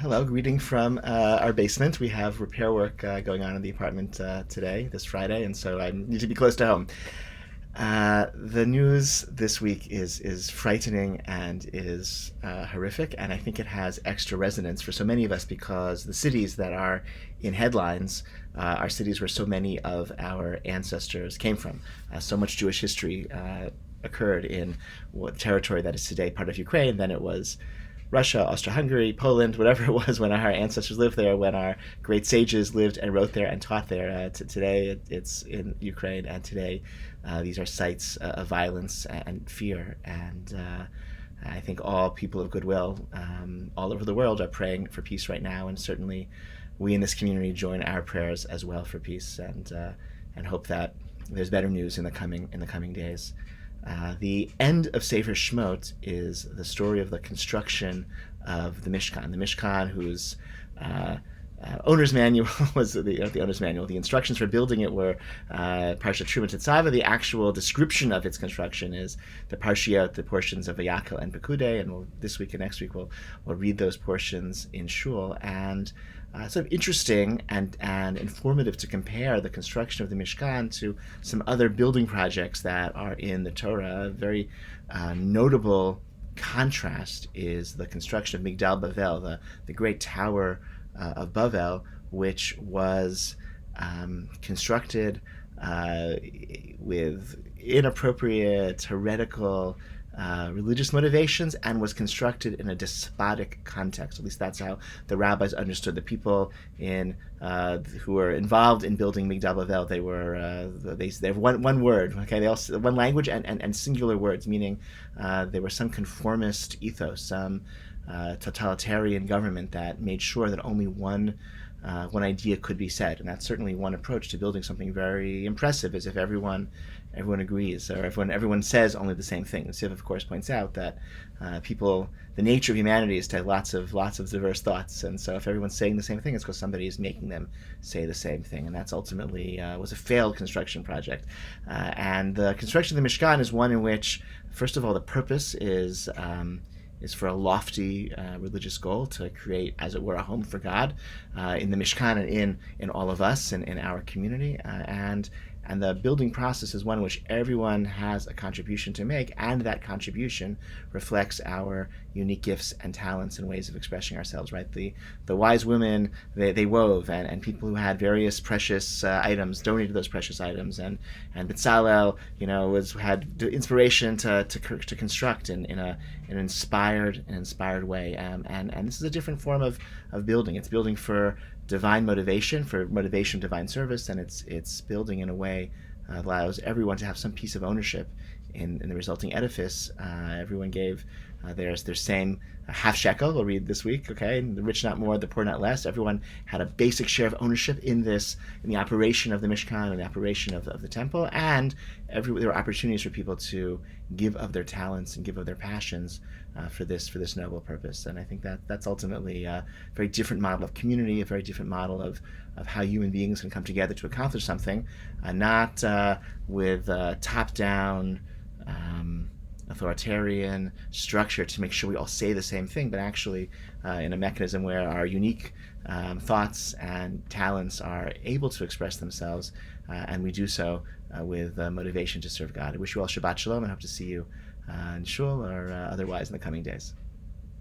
Hello, greeting from our basement. We have repair work going on in the apartment today, this Friday, and so I need to be close to home. The news this week is frightening and is horrific, and I think it has extra resonance for so many of us because the cities that are in headlines are cities where so many of our ancestors came from. So much Jewish history occurred in what territory that is today part of Ukraine. Then it was Russia, Austria-Hungary, Poland, whatever it was when our ancestors lived there, when our great sages lived and wrote there and taught there. Today it's in Ukraine, and today these are sites of violence and fear. And I think all people of goodwill all over the world are praying for peace right now, and certainly we in this community join our prayers as well for peace, and hope that there's better news in the coming days. The end of Sefer Shemot is the story of the construction of the Mishkan. The Mishkan, whose owner's manual was the owner's manual. The instructions for building it were Parashat Truma Tetzava. The actual description of its construction is the Parshiot, the portions of Vayakhel and Pekudei. And this week and next week we'll read those portions in shul. And sort of interesting and informative to compare the construction of the Mishkan to some other building projects that are in the Torah. A very notable contrast is the construction of Migdal Bavel, the great tower of Bavel, which was constructed with inappropriate, heretical, religious motivations, and was constructed in a despotic context. At least that's how the rabbis understood the people who were involved in building Migdal Bavel. They have one word, okay? They also one language and singular words, meaning they were some conformist ethos, some totalitarian government that made sure that only one idea could be said. And that's certainly one approach to building something very impressive, is if everyone agrees, or everyone says only the same thing. The Siv, of course, points out that the nature of humanity is to have lots of diverse thoughts, and so if everyone's saying the same thing, it's because somebody is making them say the same thing, and that's ultimately was a failed construction project. And the construction of the Mishkan is one in which, first of all, the purpose is for a lofty religious goal to create, as it were, a home for God in the Mishkan and in all of us and in our community. And the building process is one in which everyone has a contribution to make, and that contribution reflects our unique gifts and talents and ways of expressing ourselves, right? The wise women, they wove, and people who had various precious items donated those precious items, and Bezalel, had the inspiration to construct in an inspired way, and this is a different form of building. It's building for divine motivation, for motivation of divine service, and it's building in a way that allows everyone to have some piece of ownership in the resulting edifice. Everyone gave their same half shekel. We'll read this week, okay? The rich not more, the poor not less. Everyone had a basic share of ownership in the operation of the Mishkan and the operation of the temple, and there were opportunities for people to give of their talents and give of their passions for this noble purpose. And I think that's ultimately a very different model of community, a very different model of how human beings can come together to accomplish something, not with top-down authoritarian structure to make sure we all say the same thing, but actually in a mechanism where our unique thoughts and talents are able to express themselves, and we do so with motivation to serve God. I wish you all Shabbat Shalom, and hope to see you in shul or otherwise in the coming days.